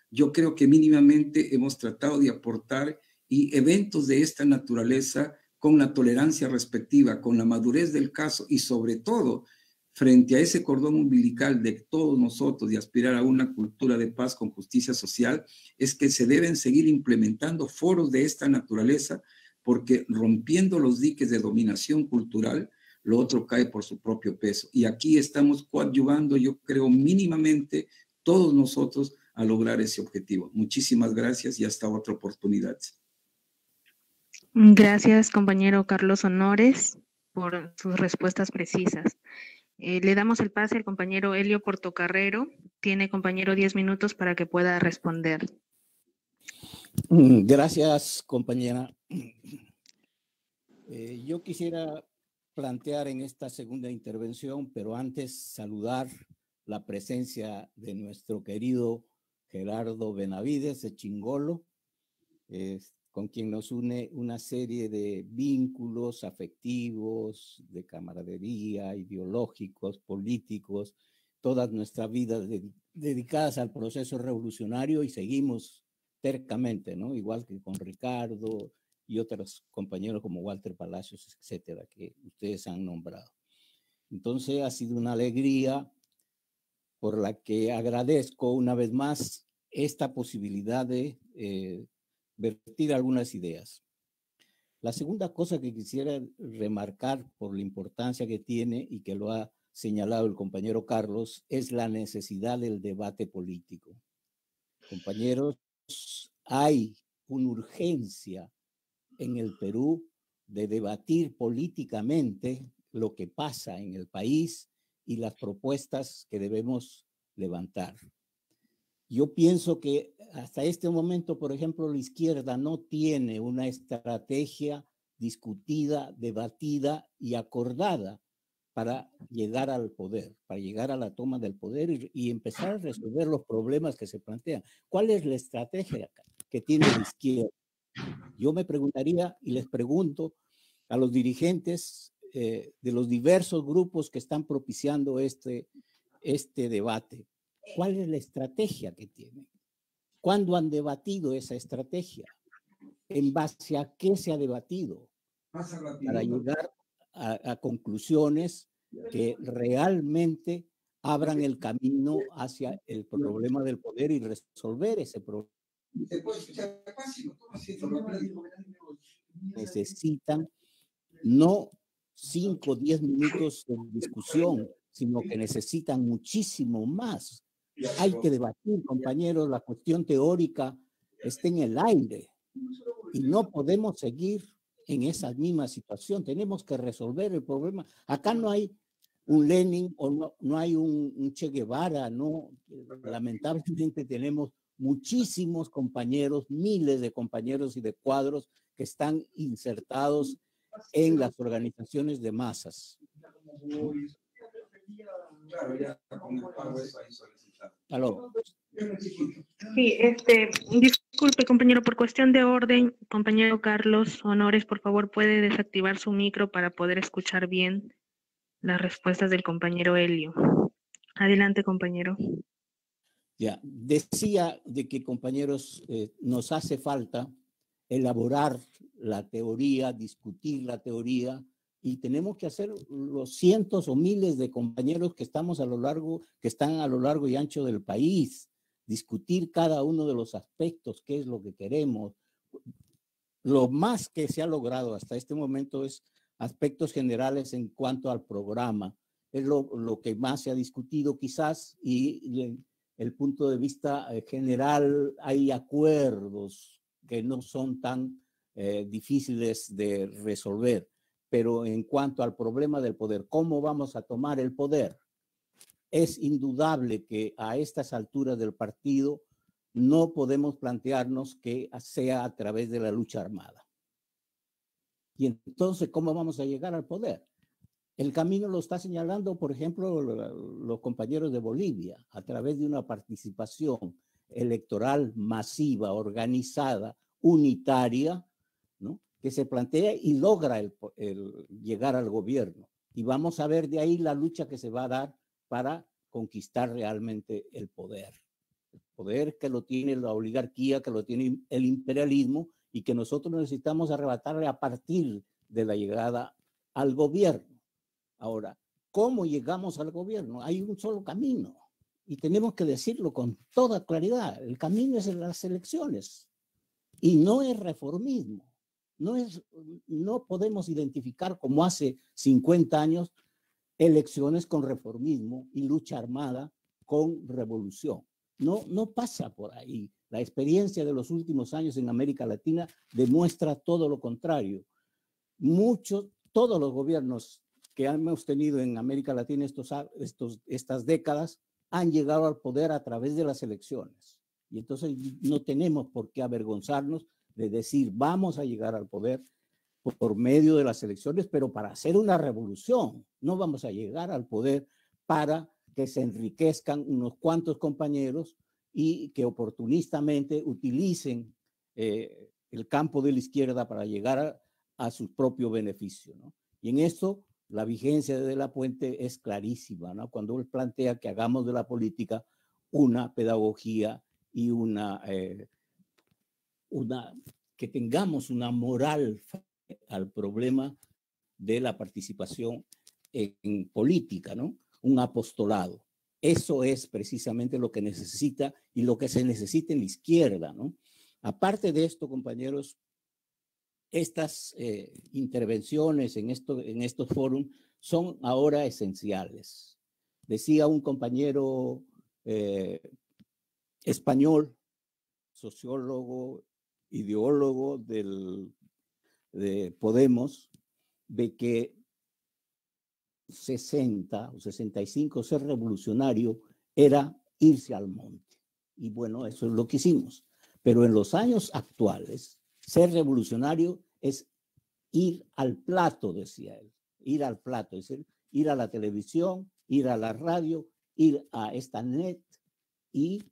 yo creo que mínimamente hemos tratado de aportar y eventos de esta naturaleza con la tolerancia respectiva, con la madurez del caso y sobre todo frente a ese cordón umbilical de todos nosotros y aspirar a una cultura de paz con justicia social, es que se deben seguir implementando foros de esta naturaleza, porque rompiendo los diques de dominación cultural, lo otro cae por su propio peso. Y aquí estamos coadyuvando, yo creo, mínimamente todos nosotros a lograr ese objetivo. Muchísimas gracias y hasta otra oportunidad. Gracias, compañero Carlos Honores, por sus respuestas precisas. Le damos el pase al compañero Elio Portocarrero. Tiene, compañero, 10 minutos para que pueda responder. Gracias, compañera. Yo quisiera plantear en esta segunda intervención, pero antes saludar la presencia de nuestro querido Gerardo Benavides de Chingolo, con quien nos une una serie de vínculos afectivos, de camaradería, ideológicos, políticos, toda nuestra vida dedicadas al proceso revolucionario, y seguimos tercamente, ¿no? Igual que con Ricardo y otros compañeros como Walter Palacios, etcétera, que ustedes han nombrado. Entonces ha sido una alegría por la que agradezco una vez más esta posibilidad de vertir algunas ideas. La segunda cosa que quisiera remarcar por la importancia que tiene y que lo ha señalado el compañero Carlos es la necesidad del debate político. Compañeros, hay una urgencia en el Perú de debatir políticamente lo que pasa en el país y las propuestas que debemos levantar. Yo pienso que hasta este momento, por ejemplo, la izquierda no tiene una estrategia discutida, debatida y acordada para llegar al poder, para llegar a la toma del poder y empezar a resolver los problemas que se plantean. ¿Cuál es la estrategia que tiene la izquierda? Yo me preguntaría y les pregunto a los dirigentes de los diversos grupos que están propiciando este debate, ¿cuál es la estrategia que tienen? ¿Cuándo han debatido esa estrategia? ¿En base a qué se ha debatido? Para llegar a conclusiones que realmente abran el camino hacia el problema del poder y resolver ese problema. Necesitan no 5 o 10 minutos de discusión, sino que necesitan muchísimo más. Hay que debatir, compañeros, la cuestión teórica está en el aire y no podemos seguir en esa misma situación. Tenemos que resolver el problema. Acá no hay un Lenin o no hay un Che Guevara, no. Lamentablemente tenemos muchísimos compañeros, miles de compañeros y de cuadros que están insertados en las organizaciones de masas. ¿Aló? Sí, disculpe, compañero, por cuestión de orden, compañero Carlos Honores, por favor, puede desactivar su micro para poder escuchar bien las respuestas del compañero Elio. Adelante, compañero. Ya, decía de que, compañeros, nos hace falta elaborar la teoría, discutir la teoría, y tenemos que hacer los cientos o miles de compañeros que están a lo largo y ancho del país, discutir cada uno de los aspectos, qué es lo que queremos. Lo más que se ha logrado hasta este momento es aspectos generales en cuanto al programa. Es lo que más se ha discutido quizás, y el punto de vista general hay acuerdos que no son tan difíciles de resolver. Pero en cuanto al problema del poder, ¿cómo vamos a tomar el poder? Es indudable que a estas alturas del partido no podemos plantearnos que sea a través de la lucha armada. Y entonces, ¿cómo vamos a llegar al poder? El camino lo está señalando, por ejemplo, los compañeros de Bolivia, a través de una participación electoral masiva, organizada, unitaria, ¿no?, que se plantea y logra el llegar al gobierno. Y vamos a ver de ahí la lucha que se va a dar para conquistar realmente el poder. poder que lo tiene la oligarquía, que lo tiene el imperialismo y que nosotros necesitamos arrebatarle a partir de la llegada al gobierno. Ahora, ¿cómo llegamos al gobierno? Hay un solo camino y tenemos que decirlo con toda claridad. El camino es en las elecciones y no es reformismo. No podemos identificar como hace 50 años elecciones con reformismo y lucha armada con revolución. No pasa por ahí. La experiencia de los últimos años en América Latina demuestra todo lo contrario. Todos los gobiernos que hemos tenido en América Latina estas décadas han llegado al poder a través de las elecciones. Y entonces no tenemos por qué avergonzarnos de decir vamos a llegar al poder por medio de las elecciones, pero para hacer una revolución. No vamos a llegar al poder para que se enriquezcan unos cuantos compañeros y que oportunistamente utilicen el campo de la izquierda para llegar a su propio beneficio, ¿no? Y en esto la vigencia de De la Puente es clarísima, ¿no? Cuando él plantea que hagamos de la política una pedagogía y que tengamos una moral al problema de la participación en política, ¿no? Un apostolado. Eso es precisamente lo que necesita y lo que se necesita en la izquierda, ¿no? Aparte de esto, compañeros, estas intervenciones en estos foros son ahora esenciales. Decía un compañero español, sociólogo, ideólogo de Podemos, de que 60 o 65 ser revolucionario era irse al monte. Y bueno, eso es lo que hicimos. Pero en los años actuales, ser revolucionario es ir al plato, decía él. Ir al plato, es decir, ir a la televisión, ir a la radio, ir a esta net y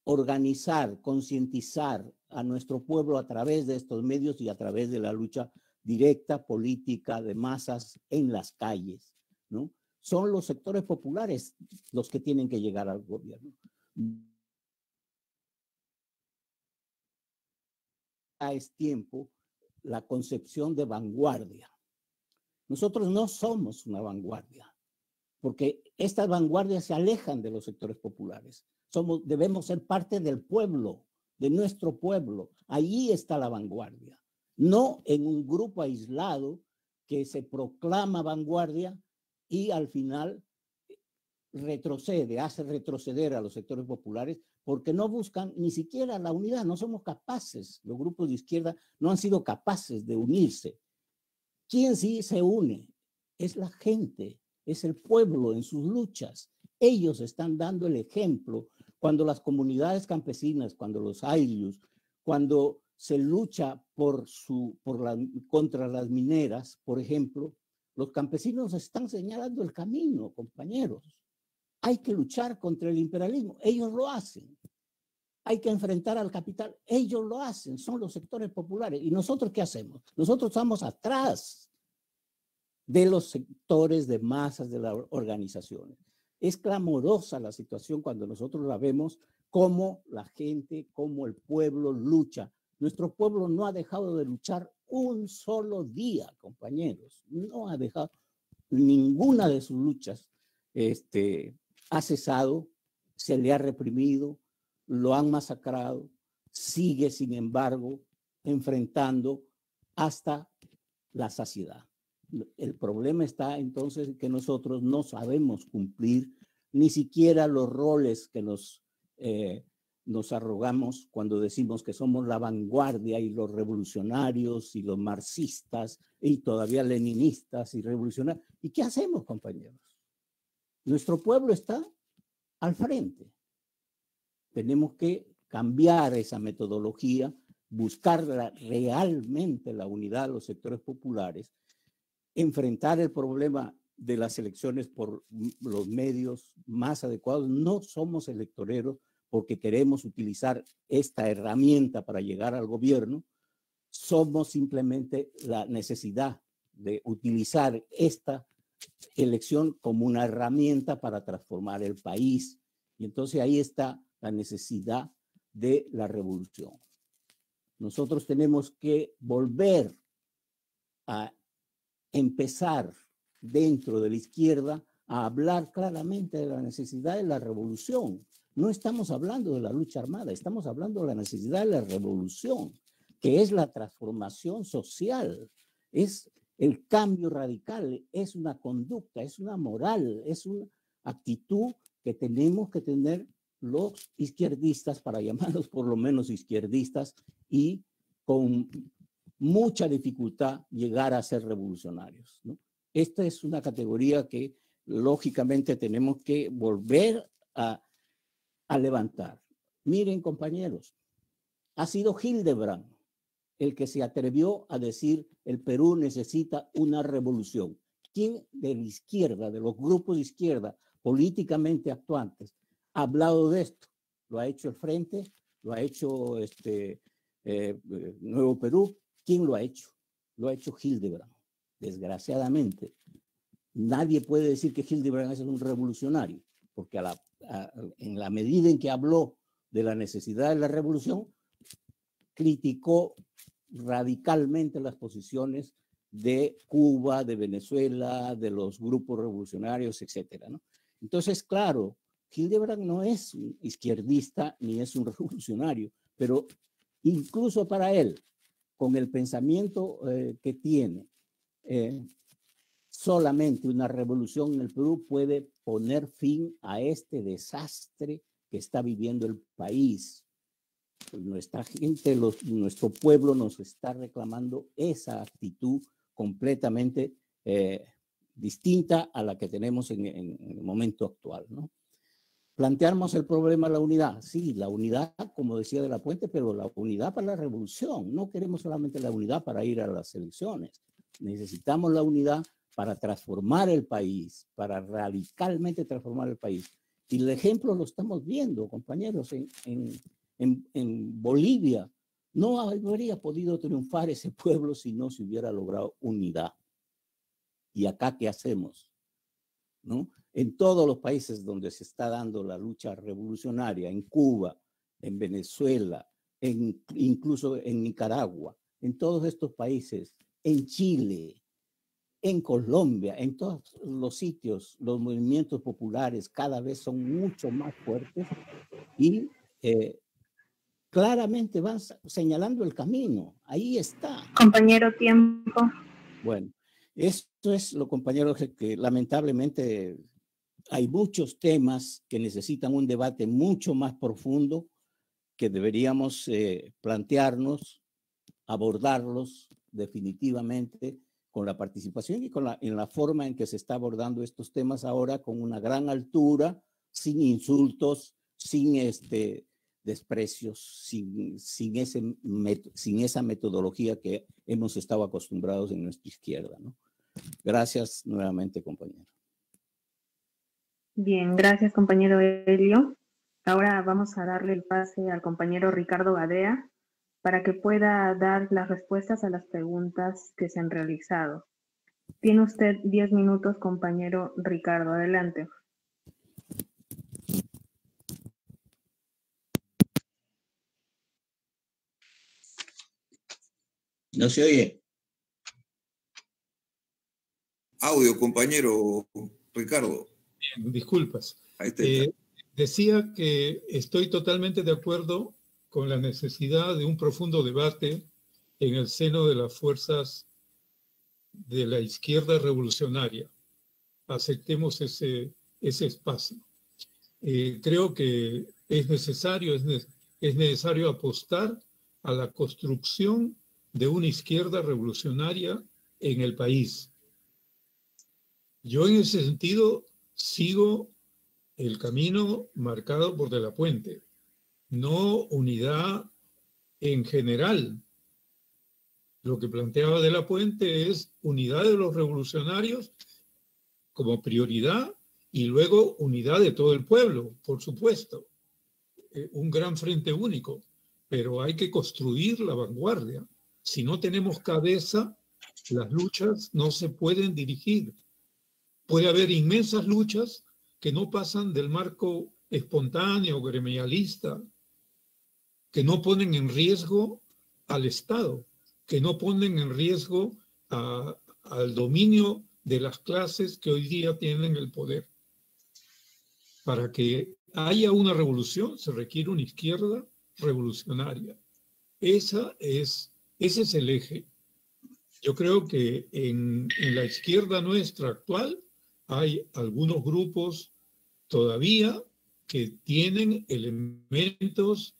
organizar, concientizar a nuestro pueblo a través de estos medios y a través de la lucha directa, política, de masas en las calles, ¿no? Son los sectores populares los que tienen que llegar al gobierno. Es tiempo la concepción de vanguardia. Nosotros no somos una vanguardia, porque estas vanguardias se alejan de los sectores populares. Debemos ser parte del pueblo, de nuestro pueblo. Allí está la vanguardia, no en un grupo aislado que se proclama vanguardia y al final hace retroceder a los sectores populares porque no buscan ni siquiera la unidad. No somos capaces, los grupos de izquierda no han sido capaces de unirse. ¿Quién sí se une? Es la gente, es el pueblo en sus luchas. Ellos están dando el ejemplo. Cuando las comunidades campesinas, cuando los ayllus, cuando se lucha contra las mineras, por ejemplo, los campesinos están señalando el camino, compañeros. Hay que luchar contra el imperialismo. Ellos lo hacen. Hay que enfrentar al capital. Ellos lo hacen. Son los sectores populares. ¿Y nosotros qué hacemos? Nosotros estamos atrás de los sectores de masas de las organizaciones. Es clamorosa la situación cuando nosotros la vemos, cómo la gente, cómo el pueblo lucha. Nuestro pueblo no ha dejado de luchar un solo día, compañeros. No ha dejado ninguna de sus luchas. Ha cesado, se le ha reprimido, lo han masacrado, sigue, sin embargo, enfrentando hasta la saciedad. El problema está entonces en que nosotros no sabemos cumplir ni siquiera los roles que nos arrogamos cuando decimos que somos la vanguardia y los revolucionarios y los marxistas y todavía leninistas y revolucionarios. ¿Y qué hacemos, compañeros? Nuestro pueblo está al frente. Tenemos que cambiar esa metodología, buscar realmente la unidad de los sectores populares, enfrentar el problema de las elecciones por los medios más adecuados. No somos electoreros porque queremos utilizar esta herramienta para llegar al gobierno. Somos simplemente la necesidad de utilizar esta elección como una herramienta para transformar el país. Y entonces ahí está la necesidad de la revolución. Nosotros tenemos que volver a empezar dentro de la izquierda a hablar claramente de la necesidad de la revolución. No estamos hablando de la lucha armada, estamos hablando de la necesidad de la revolución, que es la transformación social, es el cambio radical, es una conducta, es una moral, es una actitud que tenemos que tener los izquierdistas, para llamarlos por lo menos izquierdistas, y con mucha dificultad llegar a ser revolucionarios, ¿no? Esta es una categoría que lógicamente tenemos que volver a levantar. Miren, compañeros, ha sido Hildebrand el que se atrevió a decir el Perú necesita una revolución. ¿Quién de la izquierda, de los grupos de izquierda políticamente actuantes, ha hablado de esto? Lo ha hecho el Frente, lo ha hecho Nuevo Perú. ¿Quién lo ha hecho? Lo ha hecho Hildebrand. Desgraciadamente, nadie puede decir que Hildebrand es un revolucionario, porque en la medida en que habló de la necesidad de la revolución, criticó radicalmente las posiciones de Cuba, de Venezuela, de los grupos revolucionarios, etcétera, ¿no? Entonces, claro, Hildebrand no es un izquierdista ni es un revolucionario, pero incluso para él, con el pensamiento que tiene, solamente una revolución en el Perú puede poner fin a este desastre que está viviendo el país. Nuestra gente, nuestro pueblo nos está reclamando esa actitud completamente distinta a la que tenemos en el momento actual, ¿no? Planteamos el problema de la unidad. Sí, la unidad, como decía de la Puente, pero la unidad para la revolución. No queremos solamente la unidad para ir a las elecciones. Necesitamos la unidad para transformar el país, para radicalmente transformar el país. Y el ejemplo lo estamos viendo, compañeros, en Bolivia. No habría podido triunfar ese pueblo si no se hubiera logrado unidad. ¿Y acá qué hacemos? ¿No? En todos los países donde se está dando la lucha revolucionaria, en Cuba, en Venezuela, incluso en Nicaragua, en todos estos países, en Chile, en Colombia, en todos los sitios, los movimientos populares cada vez son mucho más fuertes y claramente van señalando el camino. Ahí está. Compañero, tiempo. Bueno, esto es lo, compañeros, que lamentablemente hay muchos temas que necesitan un debate mucho más profundo que deberíamos plantearnos, abordarlos definitivamente con la participación y en la forma en que se está abordando estos temas ahora, con una gran altura, sin insultos, sin desprecios, sin esa metodología que hemos estado acostumbrados en nuestra izquierda, ¿no? Gracias nuevamente, compañero. Bien, gracias, compañero Helio. Ahora vamos a darle el pase al compañero Ricardo Gadea para que pueda dar las respuestas a las preguntas que se han realizado. Tiene usted 10 minutos, compañero Ricardo. Adelante. No se oye. Audio, compañero Ricardo. Bien, disculpas. Ahí está. Decía que estoy totalmente de acuerdo con la necesidad de un profundo debate en el seno de las fuerzas de la izquierda revolucionaria. Aceptemos ese espacio. Creo que es necesario apostar a la construcción de una izquierda revolucionaria en el país. Yo en ese sentido sigo el camino marcado por De la Puente. No unidad en general. Lo que planteaba De la Puente es unidad de los revolucionarios como prioridad y luego unidad de todo el pueblo, por supuesto. Un gran frente único, pero hay que construir la vanguardia. Si no tenemos cabeza, las luchas no se pueden dirigir. Puede haber inmensas luchas que no pasan del marco espontáneo, gremialista, que no ponen en riesgo al Estado, que no ponen en riesgo al dominio de las clases que hoy día tienen el poder. Para que haya una revolución se requiere una izquierda revolucionaria. Ese es el eje. Yo creo que en la izquierda nuestra actual hay algunos grupos todavía que tienen elementos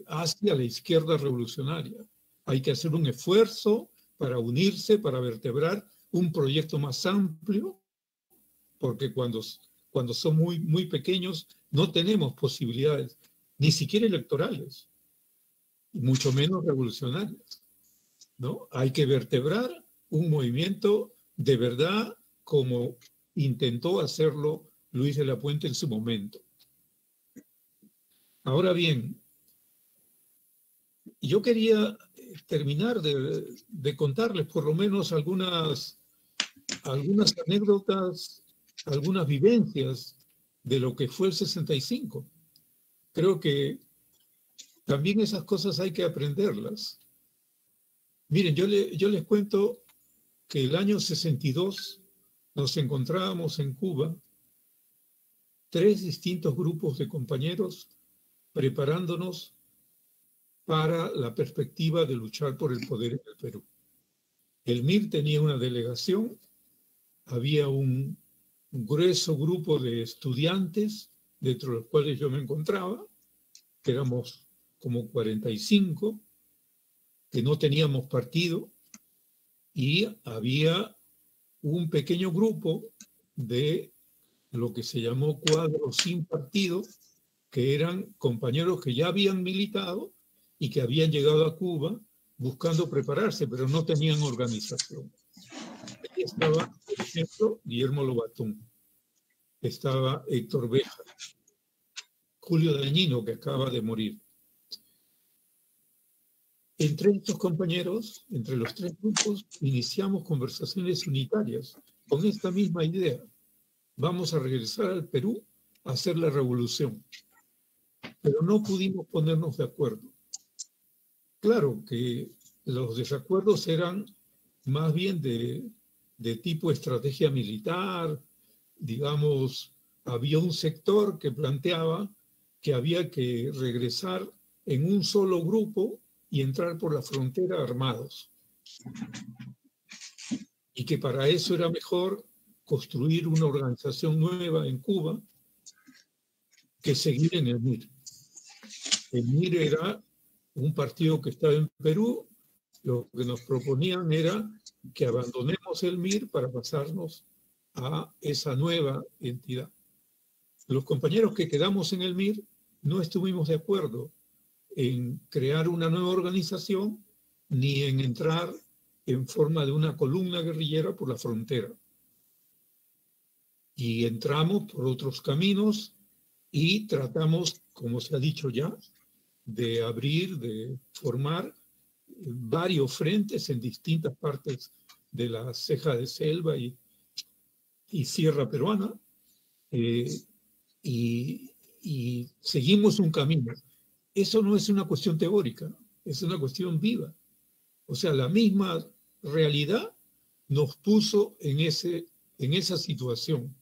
hacia la izquierda revolucionaria. Hay que hacer un esfuerzo para unirse, para vertebrar un proyecto más amplio, porque cuando son muy, muy pequeños no tenemos posibilidades, ni siquiera electorales, y mucho menos revolucionarias, ¿no? Hay que vertebrar un movimiento de verdad como intentó hacerlo Luis de la Puente en su momento. Ahora bien, yo quería terminar de contarles por lo menos algunas anécdotas, algunas vivencias de lo que fue el 65. Creo que también esas cosas hay que aprenderlas. Miren, yo les cuento que el año 62 nos encontrábamos en Cuba 3 distintos grupos de compañeros preparándonos para la perspectiva de luchar por el poder en el Perú. El MIR tenía una delegación, había un grueso grupo de estudiantes, dentro de los cuales yo me encontraba, que éramos como 45, que no teníamos partido, y había un pequeño grupo de lo que se llamó cuadro sin partido, que eran compañeros que ya habían militado y que habían llegado a Cuba buscando prepararse, pero no tenían organización. Ahí estaba, por ejemplo, Guillermo Lobatón, estaba Héctor Béjar, Julio Dañino, que acaba de morir. Entre estos compañeros, entre los 3 grupos, iniciamos conversaciones unitarias con esta misma idea. Vamos a regresar al Perú a hacer la revolución. Pero no pudimos ponernos de acuerdo. Claro que los desacuerdos eran más bien de tipo estrategia militar. Digamos, había un sector que planteaba que había que regresar en un solo grupo y entrar por la frontera armados. Y que para eso era mejor construir una organización nueva en Cuba que seguir en el MIR. El MIR era un partido que estaba en Perú. Lo que nos proponían era que abandonemos el MIR para pasarnos a esa nueva entidad. Los compañeros que quedamos en el MIR no estuvimos de acuerdo en crear una nueva organización ni en entrar en forma de una columna guerrillera por la frontera. Y entramos por otros caminos y tratamos, como se ha dicho ya, de abrir, de formar varios frentes en distintas partes de la ceja de selva y sierra peruana, y seguimos un camino. Eso no es una cuestión teórica, es una cuestión viva. O sea, la misma realidad nos puso en esa situación.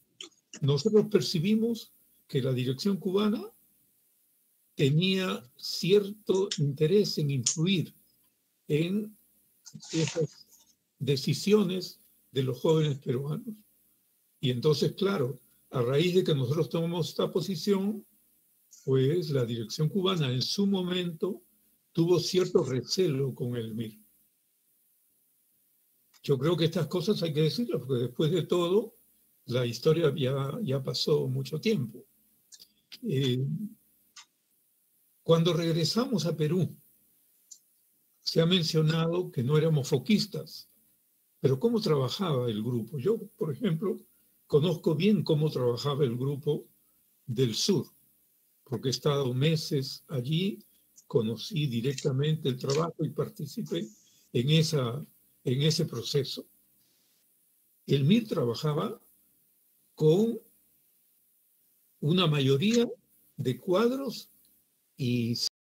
Nosotros percibimos que la dirección cubana tenía cierto interés en influir en esas decisiones de los jóvenes peruanos. Y entonces, claro, a raíz de que nosotros tomamos esta posición, pues la dirección cubana en su momento tuvo cierto recelo con el MIR. Yo creo que estas cosas hay que decirlas, porque después de todo, la historia ya pasó mucho tiempo. Cuando regresamos a Perú, se ha mencionado que no éramos foquistas, pero ¿cómo trabajaba el grupo? Yo, por ejemplo, conozco bien cómo trabajaba el grupo del sur, porque he estado meses allí, conocí directamente el trabajo y participé en ese proceso. El MIR trabajaba con una mayoría de cuadros y